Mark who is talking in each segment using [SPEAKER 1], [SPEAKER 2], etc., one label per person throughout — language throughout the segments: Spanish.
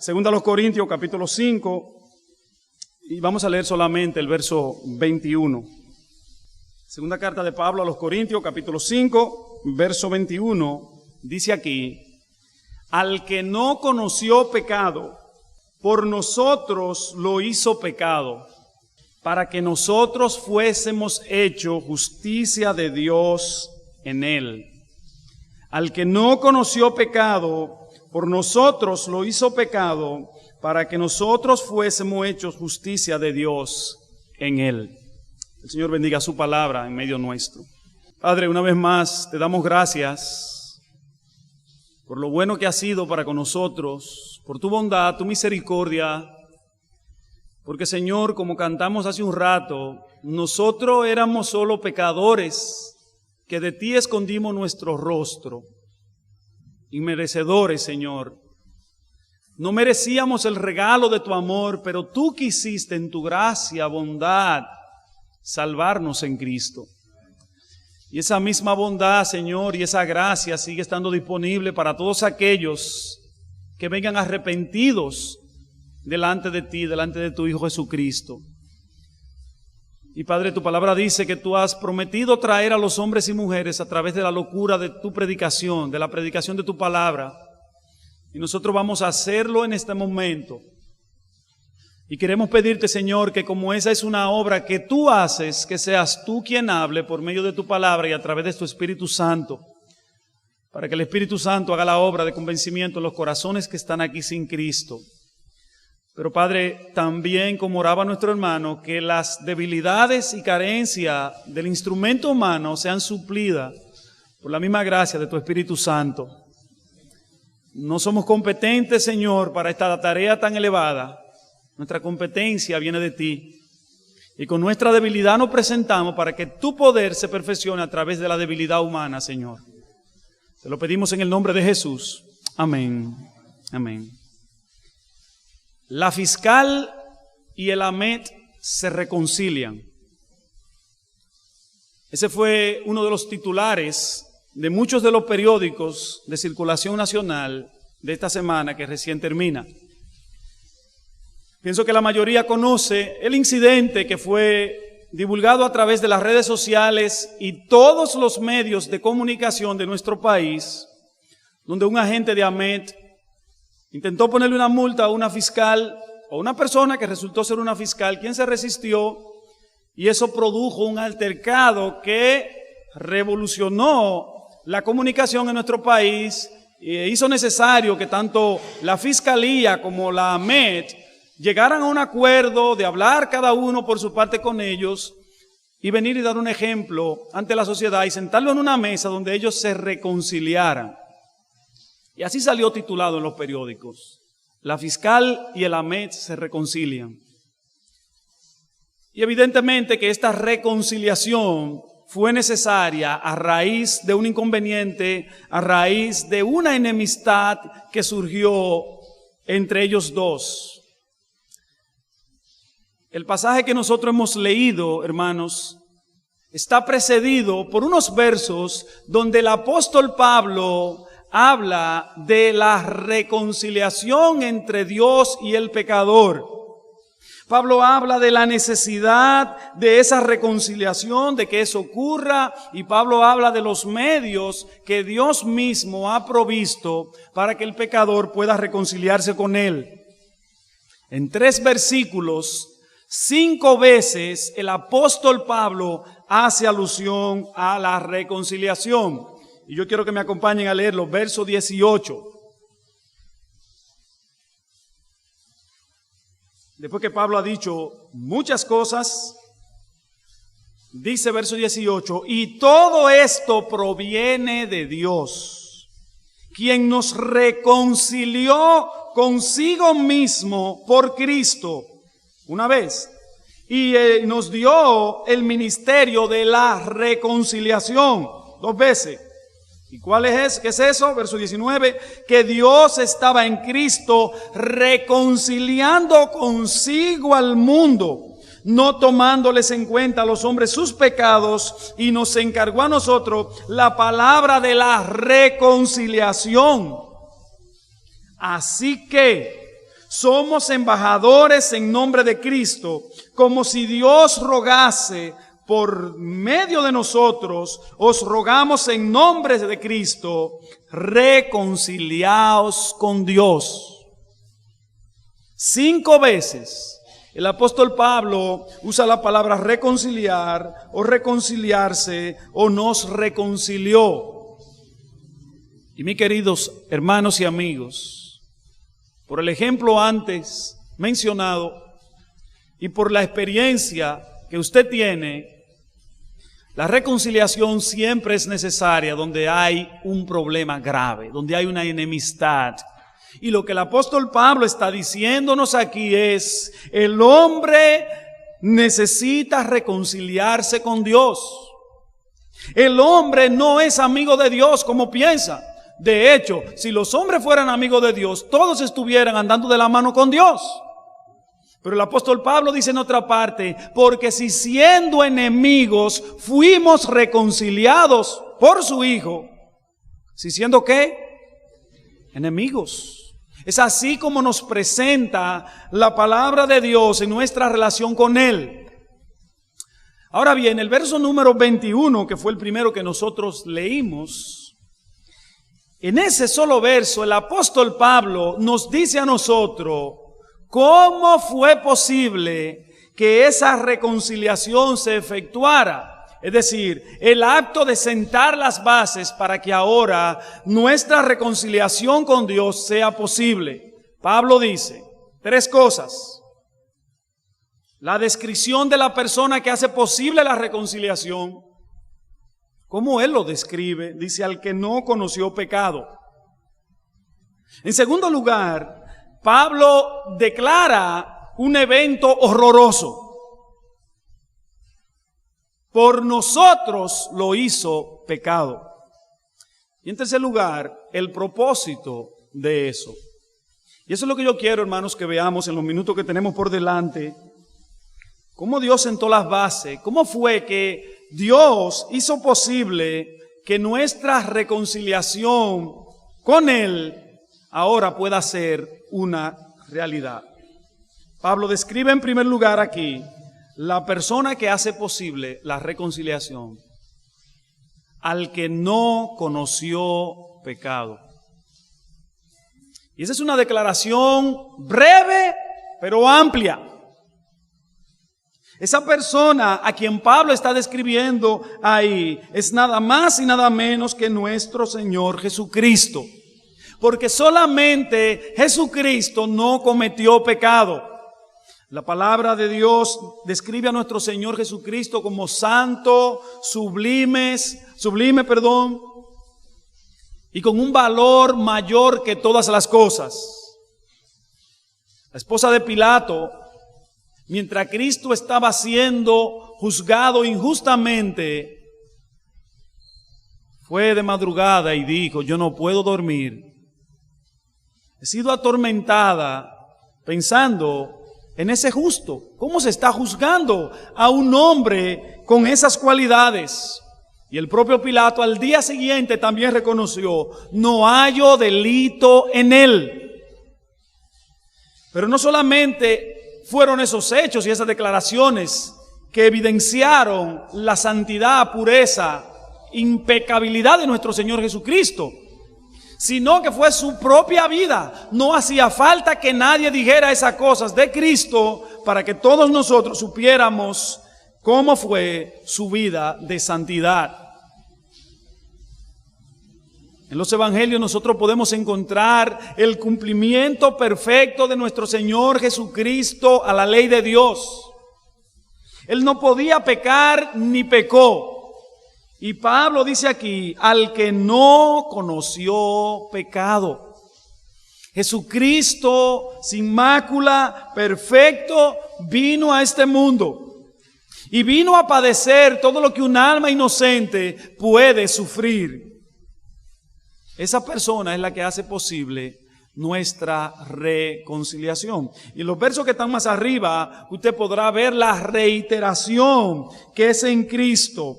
[SPEAKER 1] Segunda a los Corintios, capítulo 5, y vamos a leer solamente el verso 21. Segunda carta de Pablo a los Corintios, capítulo 5, verso 21, dice aquí: al que no conoció pecado, por nosotros lo hizo pecado, para que nosotros fuésemos hechos justicia de Dios en él. Al que no conoció pecado, por nosotros lo hizo pecado, para que nosotros fuésemos hechos justicia de Dios en él. El Señor bendiga su palabra en medio nuestro. Padre, una vez más te damos gracias por lo bueno que has sido para con nosotros, por tu bondad, tu misericordia, porque Señor, como cantamos hace un rato, nosotros éramos solo pecadores que de ti escondimos nuestro rostro, inmerecedores, Señor. No merecíamos el regalo de tu amor, pero tú quisiste en tu gracia, bondad, salvarnos en Cristo. Y esa misma bondad, Señor, y esa gracia sigue estando disponible para todos aquellos que vengan arrepentidos delante de ti, delante de tu Hijo Jesucristo. Y Padre, tu palabra dice que tú has prometido traer a los hombres y mujeres a través de la locura de tu predicación, de la predicación de tu palabra. Y nosotros vamos a hacerlo en este momento. Y queremos pedirte, Señor, que como esa es una obra que tú haces, que seas tú quien hable por medio de tu palabra y a través de tu Espíritu Santo, para que el Espíritu Santo haga la obra de convencimiento en los corazones que están aquí sin Cristo. Pero Padre, también como oraba nuestro hermano, que las debilidades y carencias del instrumento humano sean suplidas por la misma gracia de tu Espíritu Santo. No somos competentes, Señor, para esta tarea tan elevada. Nuestra competencia viene de ti. Y con nuestra debilidad nos presentamos para que tu poder se perfeccione a través de la debilidad humana, Señor. Te lo pedimos en el nombre de Jesús. Amén. Amén. La fiscal y el Amet se reconcilian. Ese fue uno de los titulares de muchos de los periódicos de circulación nacional de esta semana que recién termina. Pienso que la mayoría conoce el incidente que fue divulgado a través de las redes sociales y todos los medios de comunicación de nuestro país, donde un agente de Amet intentó ponerle una multa a una fiscal o una persona que resultó ser una fiscal, quien se resistió, y eso produjo un altercado que revolucionó la comunicación en nuestro país e hizo necesario que tanto la fiscalía como la Amet llegaran a un acuerdo de hablar cada uno por su parte con ellos y venir y dar un ejemplo ante la sociedad y sentarlo en una mesa donde ellos se reconciliaran. Y así salió titulado en los periódicos: la fiscal y el Amet se reconcilian. Y evidentemente que esta reconciliación fue necesaria a raíz de un inconveniente, a raíz de una enemistad que surgió entre ellos dos. El pasaje que nosotros hemos leído, hermanos, está precedido por unos versos donde el apóstol Pablo habla de la reconciliación entre Dios y el pecador. Pablo habla de la necesidad de esa reconciliación, de que eso ocurra, y Pablo habla de los medios que Dios mismo ha provisto para que el pecador pueda reconciliarse con él. En 3 versículos, 5 veces el apóstol Pablo hace alusión a la reconciliación. Y yo quiero que me acompañen a leer los versos 18. Después que Pablo ha dicho muchas cosas, dice verso 18: y todo esto proviene de Dios, quien nos reconcilió consigo mismo por Cristo, una vez, y nos dio el ministerio de la reconciliación, 2 veces. ¿Y cuál es? ¿Qué es eso? Verso 19, que Dios estaba en Cristo reconciliando consigo al mundo, no tomándoles en cuenta a los hombres sus pecados, y nos encargó a nosotros la palabra de la reconciliación. Así que somos embajadores en nombre de Cristo, como si Dios rogase por medio de nosotros, os rogamos en nombre de Cristo, reconciliaos con Dios. 5 veces el apóstol Pablo usa la palabra reconciliar o reconciliarse o nos reconcilió. Y mis queridos hermanos y amigos, por el ejemplo antes mencionado y por la experiencia que usted tiene, la reconciliación siempre es necesaria donde hay un problema grave, donde hay una enemistad. Y lo que el apóstol Pablo está diciéndonos aquí es, el hombre necesita reconciliarse con Dios. El hombre no es amigo de Dios como piensa. De hecho, si los hombres fueran amigos de Dios, todos estuvieran andando de la mano con Dios. Pero el apóstol Pablo dice en otra parte, porque si siendo enemigos fuimos reconciliados por su Hijo, si siendo ¿qué? Enemigos. Es así como nos presenta la palabra de Dios en nuestra relación con Él. Ahora bien, el verso número 21, que fue el primero que nosotros leímos, en ese solo verso el apóstol Pablo nos dice a nosotros, ¿cómo fue posible que esa reconciliación se efectuara? Es decir, el acto de sentar las bases para que ahora nuestra reconciliación con Dios sea posible. Pablo dice 3 cosas. La descripción de la persona que hace posible la reconciliación. ¿Cómo él lo describe? Dice, al que no conoció pecado. En segundo lugar, Pablo declara un evento horroroso. Por nosotros lo hizo pecado. Y en tercer lugar, el propósito de eso. Y eso es lo que yo quiero, hermanos, que veamos en los minutos que tenemos por delante. Cómo Dios sentó las bases. Cómo fue que Dios hizo posible que nuestra reconciliación con Él ahora pueda ser una realidad. Pablo describe en primer lugar aquí la persona que hace posible la reconciliación, al que no conoció pecado. Y esa es una declaración breve, pero amplia. Esa persona a quien Pablo está describiendo ahí es nada más y nada menos que nuestro Señor Jesucristo. Porque solamente Jesucristo no cometió pecado. La palabra de Dios describe a nuestro Señor Jesucristo como santo, sublime, y con un valor mayor que todas las cosas. La esposa de Pilato, mientras Cristo estaba siendo juzgado injustamente, fue de madrugada y dijo, yo no puedo dormir. He sido atormentada pensando en ese justo. ¿Cómo se está juzgando a un hombre con esas cualidades? Y el propio Pilato al día siguiente también reconoció, no hallo delito en él. Pero no solamente fueron esos hechos y esas declaraciones que evidenciaron la santidad, pureza, impecabilidad de nuestro Señor Jesucristo, sino que fue su propia vida. No hacía falta que nadie dijera esas cosas de Cristo para que todos nosotros supiéramos cómo fue su vida de santidad. En los evangelios nosotros podemos encontrar el cumplimiento perfecto de nuestro Señor Jesucristo a la ley de Dios. Él no podía pecar ni pecó. Y Pablo dice aquí, al que no conoció pecado. Jesucristo, sin mácula, perfecto, vino a este mundo. Y vino a padecer todo lo que un alma inocente puede sufrir. Esa persona es la que hace posible nuestra reconciliación. Y en los versos que están más arriba, usted podrá ver la reiteración que es en Cristo,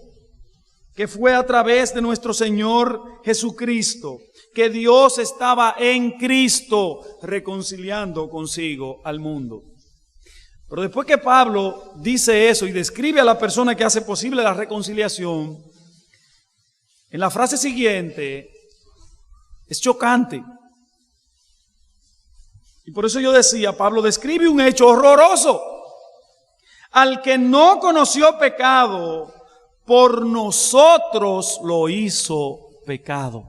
[SPEAKER 1] que fue a través de nuestro Señor Jesucristo. que Dios estaba en Cristo reconciliando consigo al mundo. Pero después que Pablo dice eso y describe a la persona que hace posible la reconciliación, en la frase siguiente es chocante. Y por eso yo decía, Pablo describe un hecho horroroso. Al que no conoció pecado, por nosotros lo hizo pecado.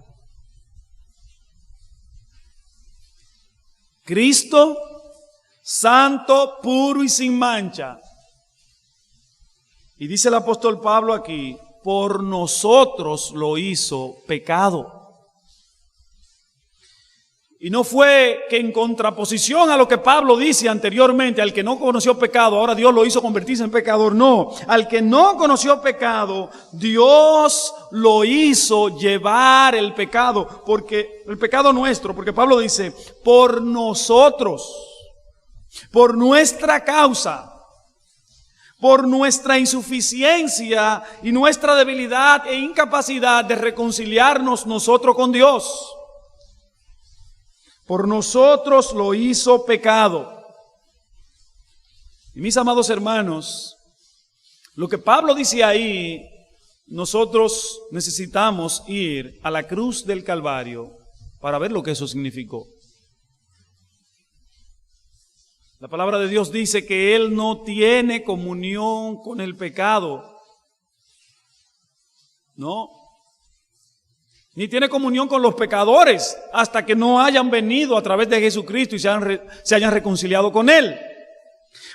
[SPEAKER 1] Cristo, santo, puro y sin mancha. Y dice el apóstol Pablo aquí, por nosotros lo hizo pecado. Y no fue que en contraposición a lo que Pablo dice anteriormente, al que no conoció pecado, ahora Dios lo hizo convertirse en pecador. No, al que no conoció pecado, Dios lo hizo llevar el pecado, porque el pecado nuestro, porque Pablo dice, por nosotros, por nuestra causa, por nuestra insuficiencia y nuestra debilidad e incapacidad de reconciliarnos nosotros con Dios. Por nosotros lo hizo pecado. Y mis amados hermanos, lo que Pablo dice ahí, nosotros necesitamos ir a la cruz del Calvario para ver lo que eso significó. La palabra de Dios dice que Él no tiene comunión con el pecado. No. Ni tiene comunión con los pecadores hasta que no hayan venido a través de Jesucristo y se hayan reconciliado con Él.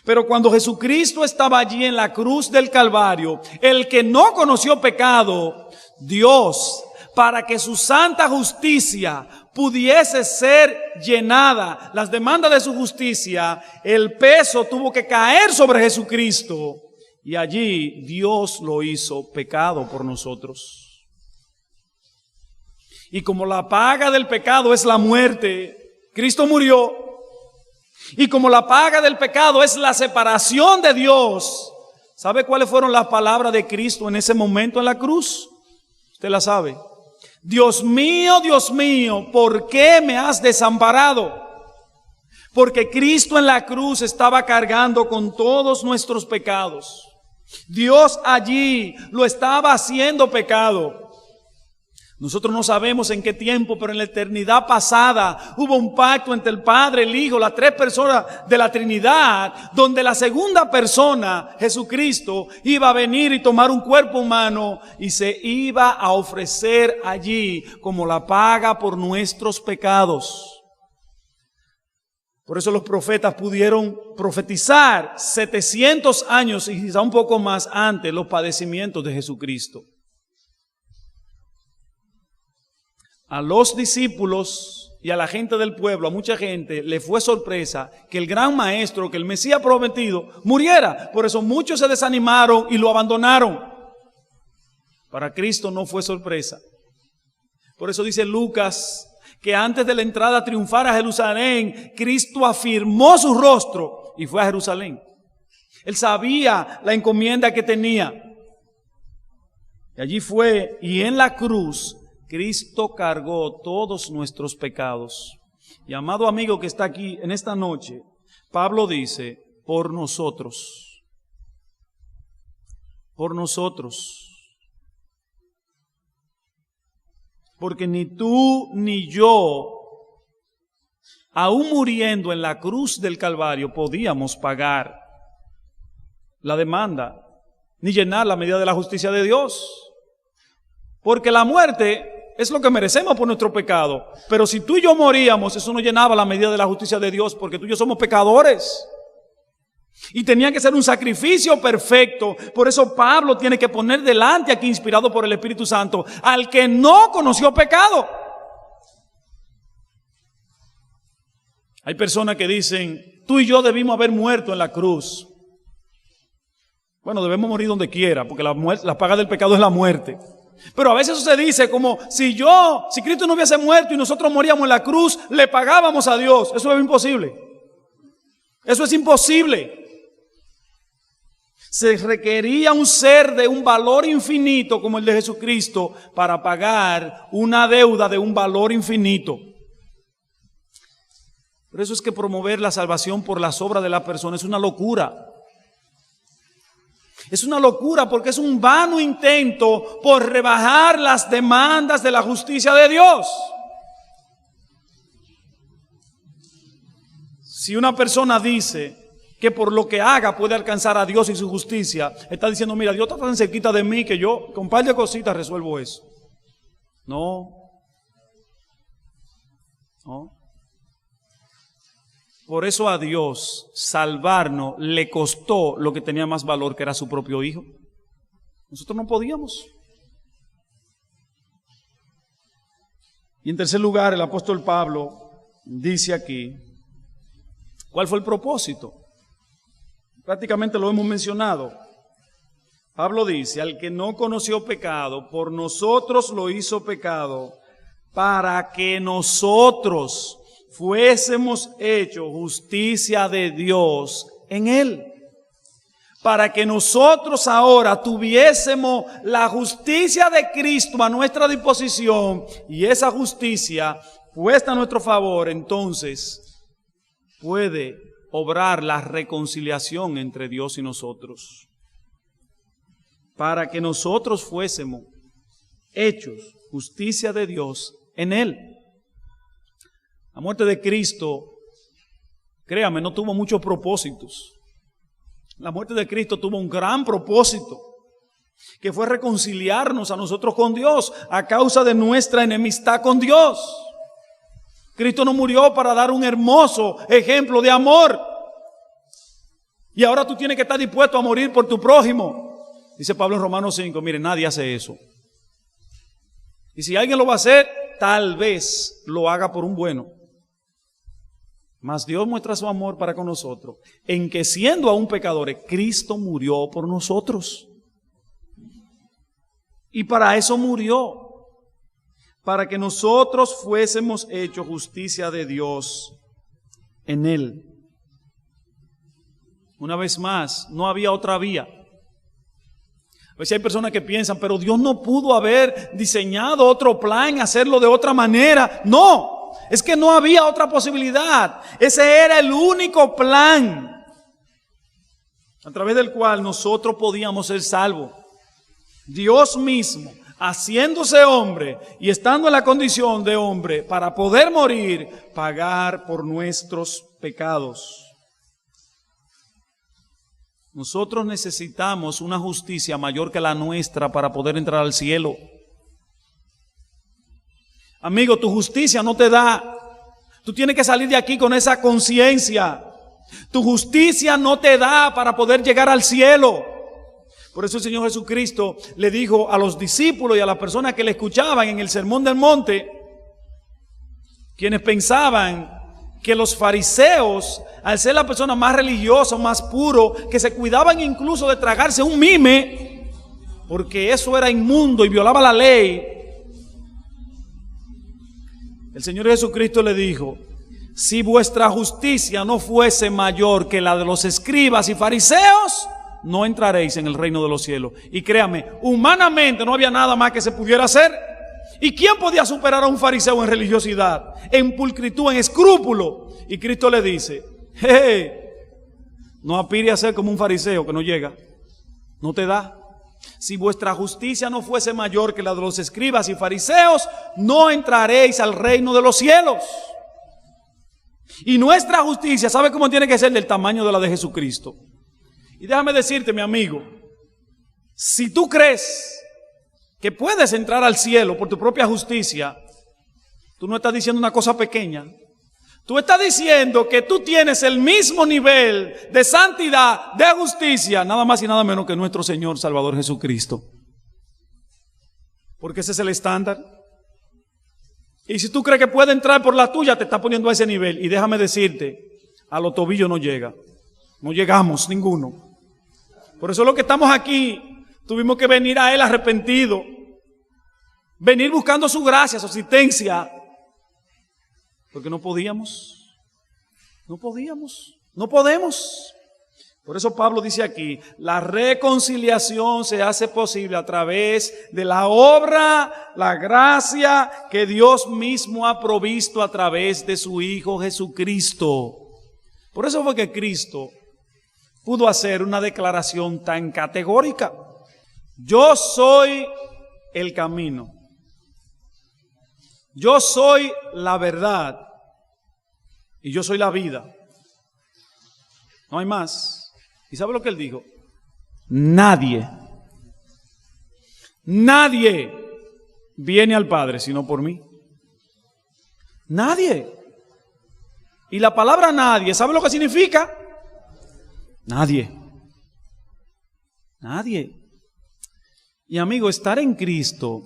[SPEAKER 1] Pero cuando Jesucristo estaba allí en la cruz del Calvario, el que no conoció pecado, Dios, para que su santa justicia pudiese ser llenada, las demandas de su justicia, el peso tuvo que caer sobre Jesucristo. Y allí Dios lo hizo pecado por nosotros. Y como la paga del pecado es la muerte, Cristo murió. Y como la paga del pecado es la separación de Dios, ¿sabe cuáles fueron las palabras de Cristo en ese momento en la cruz? Usted la sabe. Dios mío, ¿por qué me has desamparado? Porque Cristo en la cruz estaba cargando con todos nuestros pecados. Dios allí lo estaba haciendo pecado. Nosotros no sabemos en qué tiempo, pero en la eternidad pasada hubo un pacto entre el Padre, el Hijo, las tres personas de la Trinidad, donde la segunda persona, Jesucristo, iba a venir y tomar un cuerpo humano y se iba a ofrecer allí como la paga por nuestros pecados. Por eso los profetas pudieron profetizar 700 años y quizá un poco más antes los padecimientos de Jesucristo. A los discípulos y a la gente del pueblo, a mucha gente, le fue sorpresa que el gran maestro, que el Mesías prometido, muriera. Por eso muchos se desanimaron y lo abandonaron. Para Cristo no fue sorpresa. Por eso dice Lucas que antes de la entrada triunfar a Jerusalén, Cristo afirmó su rostro y fue a Jerusalén. Él sabía la encomienda que tenía. Y allí fue, y en la cruz Cristo cargó todos nuestros pecados. Y amado amigo que está aquí en esta noche, Pablo dice, por nosotros. Por nosotros. Porque ni tú ni yo, aún muriendo en la cruz del Calvario, podíamos pagar la demanda, ni llenar la medida de la justicia de Dios. Porque la muerte es lo que merecemos por nuestro pecado. Pero si tú y yo moríamos, eso no llenaba la medida de la justicia de Dios, porque tú y yo somos pecadores. Y tenía que ser un sacrificio perfecto. Por eso Pablo tiene que poner delante aquí, inspirado por el Espíritu Santo, al que no conoció pecado. Hay personas que dicen, tú y yo debimos haber muerto en la cruz. Bueno, debemos morir donde quiera, porque la paga del pecado es la muerte. Pero a veces eso se dice como si Cristo no hubiese muerto y nosotros moríamos en la cruz, le pagábamos a Dios. Eso es imposible. Eso es imposible. Se requería un ser de un valor infinito como el de Jesucristo para pagar una deuda de un valor infinito. Por eso es que promover la salvación por las obras de la persona es una locura. Es una locura porque es un vano intento por rebajar las demandas de la justicia de Dios. Si una persona dice que por lo que haga puede alcanzar a Dios y su justicia, está diciendo, mira, Dios está tan cerquita de mí que yo con un par de cositas resuelvo eso. No. Por eso a Dios salvarnos le costó lo que tenía más valor, que era su propio Hijo. Nosotros no podíamos. Y en tercer lugar, el apóstol Pablo dice aquí, ¿cuál fue el propósito? Prácticamente lo hemos mencionado. Pablo dice, al que no conoció pecado, por nosotros lo hizo pecado, para que nosotros fuésemos hechos justicia de Dios en Él. Para que nosotros ahora tuviésemos la justicia de Cristo a nuestra disposición y esa justicia puesta a nuestro favor, entonces puede obrar la reconciliación entre Dios y nosotros. Para que nosotros fuésemos hechos justicia de Dios en Él. La muerte de Cristo, créame, no tuvo muchos propósitos. La muerte de Cristo tuvo un gran propósito, que fue reconciliarnos a nosotros con Dios a causa de nuestra enemistad con Dios. Cristo no murió para dar un hermoso ejemplo de amor. Y ahora tú tienes que estar dispuesto a morir por tu prójimo. Dice Pablo en Romanos 5, mire, nadie hace eso. Y si alguien lo va a hacer, tal vez lo haga por un bueno. Mas Dios muestra su amor para con nosotros, en que siendo aún pecadores, Cristo murió por nosotros. Y para eso murió, para que nosotros fuésemos hechos justicia de Dios en Él. Una vez más, no había otra vía. A veces hay personas que piensan, pero Dios no pudo haber diseñado otro plan, hacerlo de otra manera. No. Es que no había otra posibilidad. Ese era el único plan a través del cual nosotros podíamos ser salvos. Dios mismo, haciéndose hombre y estando en la condición de hombre para poder morir, pagar por nuestros pecados. Nosotros necesitamos una justicia mayor que la nuestra para poder entrar al cielo. Amigo, tu justicia no te da. Tú tienes que salir de aquí con esa conciencia. Tu justicia no te da para poder llegar al cielo. Por eso el Señor Jesucristo le dijo a los discípulos y a las personas que le escuchaban en el Sermón del Monte, quienes pensaban que los fariseos, al ser la persona más religiosa, más puro, que se cuidaban incluso de tragarse un mime, porque eso era inmundo y violaba la ley, el Señor Jesucristo le dijo, si vuestra justicia no fuese mayor que la de los escribas y fariseos, no entraréis en el reino de los cielos. Y créame, humanamente no había nada más que se pudiera hacer. ¿Y quién podía superar a un fariseo en religiosidad, en pulcritud, en escrúpulo? Y Cristo le dice, hey, no aspire a ser como un fariseo que no llega, no te da. Si vuestra justicia no fuese mayor que la de los escribas y fariseos, no entraréis al reino de los cielos. Y nuestra justicia, ¿sabe cómo tiene que ser? Del tamaño de la de Jesucristo. Y déjame decirte, mi amigo, si tú crees que puedes entrar al cielo por tu propia justicia, tú no estás diciendo una cosa pequeña. Tú estás diciendo que tú tienes el mismo nivel de santidad, de justicia, nada más y nada menos que nuestro Señor Salvador Jesucristo. Porque ese es el estándar. Y si tú crees que puede entrar por la tuya, te está poniendo a ese nivel. Y déjame decirte, a los tobillos no llega. No llegamos ninguno. Por eso lo que estamos aquí, tuvimos que venir a Él arrepentido. Venir buscando su gracia, su asistencia. Porque no podíamos. No podemos. Por eso Pablo dice aquí, la reconciliación se hace posible a través de la obra, la gracia que Dios mismo ha provisto a través de su Hijo Jesucristo. Por eso fue que Cristo pudo hacer una declaración tan categórica. Yo soy el camino. Yo soy la verdad. Y yo soy la vida. No hay más. ¿Y sabe lo que él dijo? Nadie viene al Padre sino por mí. Nadie. Y la palabra nadie, ¿sabe lo que significa? Nadie. Y amigo, estar en Cristo,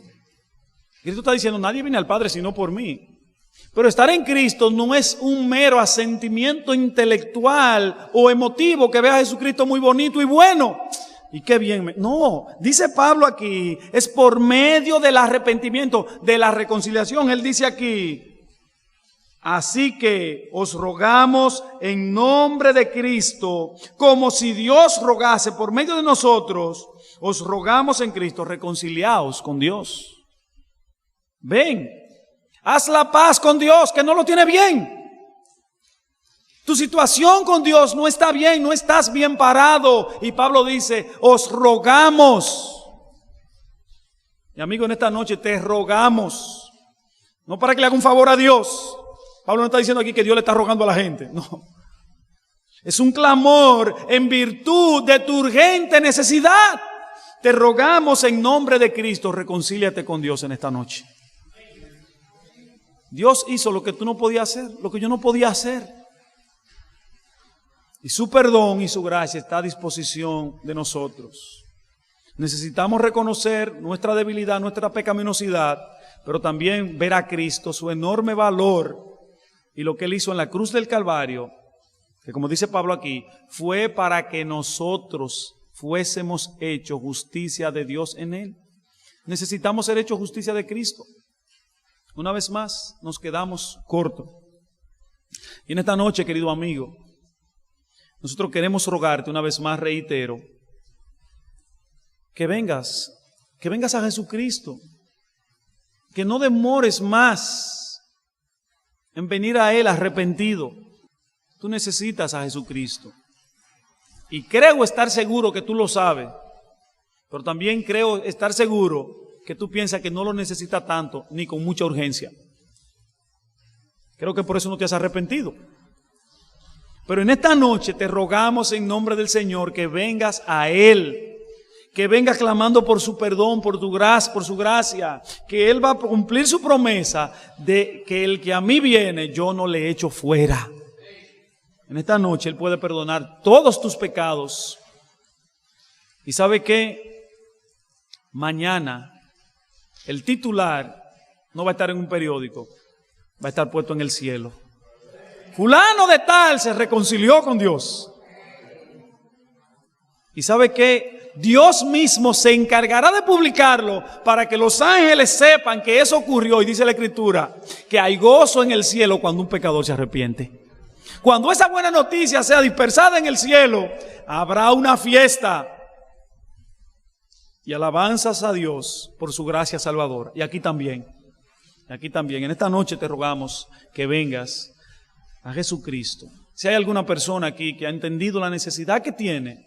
[SPEAKER 1] Cristo está diciendo, nadie viene al Padre sino por mí. Pero estar en Cristo no es un mero asentimiento intelectual o emotivo que vea a Jesucristo muy bonito y bueno. Y qué bien. No, dice Pablo aquí, es por medio del arrepentimiento, de la reconciliación. Él dice aquí, así que os rogamos en nombre de Cristo, como si Dios rogase por medio de nosotros, os rogamos en Cristo, reconciliaos con Dios. Ven. Haz la paz con Dios, que no lo tiene bien. Tu situación con Dios no está bien, no estás bien parado. Y Pablo dice, os rogamos. Y amigo, en esta noche te rogamos. No para que le haga un favor a Dios. Pablo no está diciendo aquí que Dios le está rogando a la gente. No. Es un clamor en virtud de tu urgente necesidad. Te rogamos en nombre de Cristo, reconcíliate con Dios en esta noche. Dios hizo lo que tú no podías hacer, lo que yo no podía hacer. Y su perdón y su gracia está a disposición de nosotros. Necesitamos reconocer nuestra debilidad, nuestra pecaminosidad, pero también ver a Cristo, su enorme valor y lo que Él hizo en la cruz del Calvario, que como dice Pablo aquí, fue para que nosotros fuésemos hechos justicia de Dios en Él. Necesitamos ser hechos justicia de Cristo. Una vez más, nos quedamos cortos. Y en esta noche, querido amigo, nosotros queremos rogarte, una vez más reitero, que vengas a Jesucristo, que no demores más en venir a Él arrepentido. Tú necesitas a Jesucristo. Y creo estar seguro que tú lo sabes, pero también creo estar seguro que tú piensas que no lo necesitas tanto ni con mucha urgencia. Creo que por eso no te has arrepentido. Pero en esta noche te rogamos en nombre del Señor que vengas a Él, que vengas clamando por su perdón, por tu gracia, por su gracia, que Él va a cumplir su promesa de que el que a mí viene yo no le echo fuera. En esta noche Él puede perdonar todos tus pecados. ¿Y sabe qué? Mañana el titular no va a estar en un periódico, va a estar puesto en el cielo. Fulano de tal se reconcilió con Dios. ¿Y sabe qué? Dios mismo se encargará de publicarlo para que los ángeles sepan que eso ocurrió. Y dice la Escritura que hay gozo en el cielo cuando un pecador se arrepiente. Cuando esa buena noticia sea dispersada en el cielo, habrá una fiesta y alabanzas a Dios por su gracia salvadora. Y aquí también, en esta noche te rogamos que vengas a Jesucristo. Si hay alguna persona aquí que ha entendido la necesidad que tiene,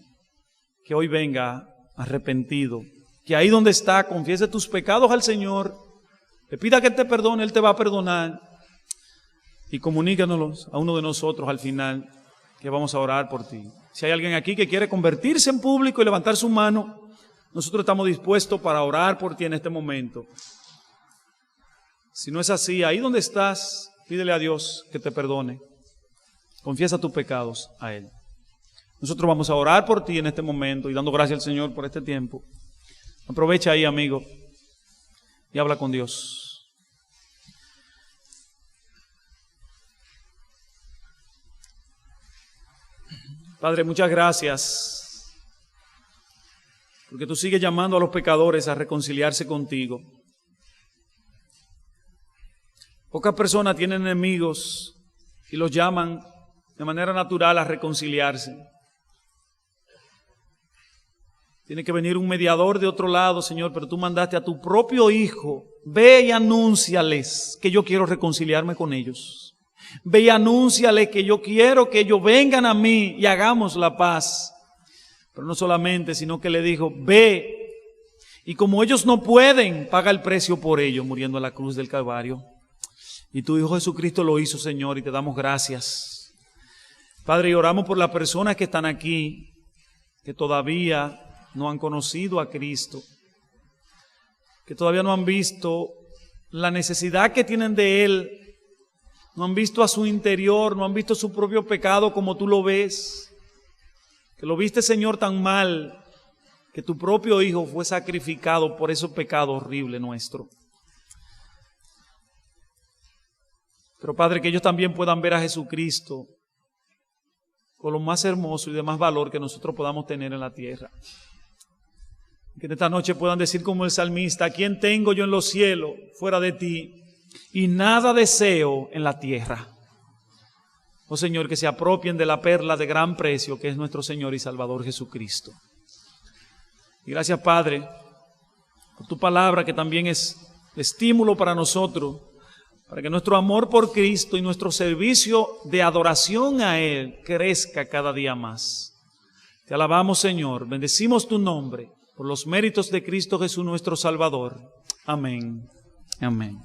[SPEAKER 1] que hoy venga arrepentido, que ahí donde está confiese tus pecados al Señor, le pida que te perdone, Él te va a perdonar, y comunícanos a uno de nosotros al final que vamos a orar por ti. Si hay alguien aquí que quiere convertirse en público y levantar su mano, nosotros estamos dispuestos para orar por ti en este momento. Si no es así, ahí donde estás, pídele a Dios que te perdone. Confiesa tus pecados a Él. Nosotros vamos a orar por ti en este momento y dando gracias al Señor por este tiempo. Aprovecha ahí, amigo, y habla con Dios. Padre, muchas gracias, porque tú sigues llamando a los pecadores a reconciliarse contigo. Pocas personas tienen enemigos y los llaman de manera natural a reconciliarse. Tiene que venir un mediador de otro lado, Señor, pero tú mandaste a tu propio Hijo. Ve y anúnciales que yo quiero reconciliarme con ellos. Ve y anúnciales que yo quiero que ellos vengan a mí y hagamos la paz. Pero no solamente, sino que le dijo, ve. Y como ellos no pueden, paga el precio por ellos, muriendo en la cruz del Calvario. Y tu Hijo Jesucristo lo hizo, Señor, y te damos gracias. Padre, y oramos por las personas que están aquí, que todavía no han conocido a Cristo, que todavía no han visto la necesidad que tienen de Él, no han visto a su interior, no han visto su propio pecado como tú lo ves, que lo viste, Señor, tan mal, que tu propio Hijo fue sacrificado por ese pecado horrible nuestro. Pero Padre, que ellos también puedan ver a Jesucristo con lo más hermoso y de más valor que nosotros podamos tener en la tierra. Que en esta noche puedan decir como el salmista, ¿a quién tengo yo en los cielos fuera de ti? Y nada deseo en la tierra. Oh Señor, que se apropien de la perla de gran precio que es nuestro Señor y Salvador Jesucristo. Y gracias, Padre, por tu palabra que también es estímulo para nosotros, para que nuestro amor por Cristo y nuestro servicio de adoración a Él crezca cada día más. Te alabamos, Señor, bendecimos tu nombre por los méritos de Cristo Jesús nuestro Salvador. Amén. Amén.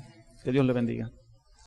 [SPEAKER 1] Que Dios le bendiga.